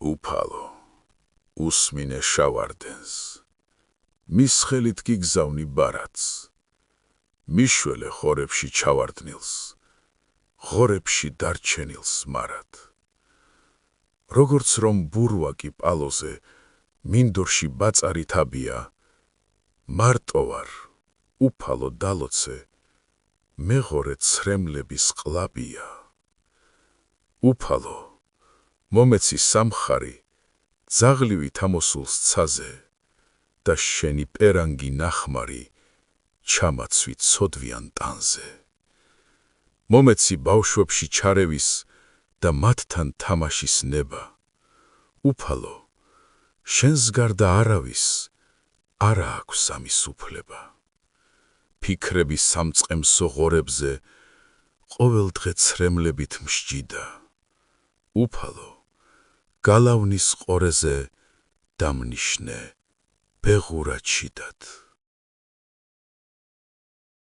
უფალო, უსმინე შავარდენს, მის ხელით გიგზავნი ბარათს, მიშველე ხორებში ჩავარდნილს, ღორებში დარჩენილს მარად. როგორც რომ ბურვაკი პალოზე, მინდორში ბაწარი თაბია, მარტო ვარ, უფალო დალოცე, მეღორე ცრემლების ყლაბია. უფალო, მომეცი სამხარი, ძაღლივით ამოსულს ცაზე და შენი პერანგი ნახმარი ჩამაცვი ცოდვიან ტანზე. მომეცი ბავშვებში ჩარევის და მათთან თამაშის ნება. უფალო, შენს გარდა არავის არა აქვს ამის უფლება. ფიქრები სამწყემსო ღორებზე ყოველდღე ცრემლებით მსჯიდა. უფალო, გალავნის ყორეზე დამნიშნე ბეღურა ჩიდად.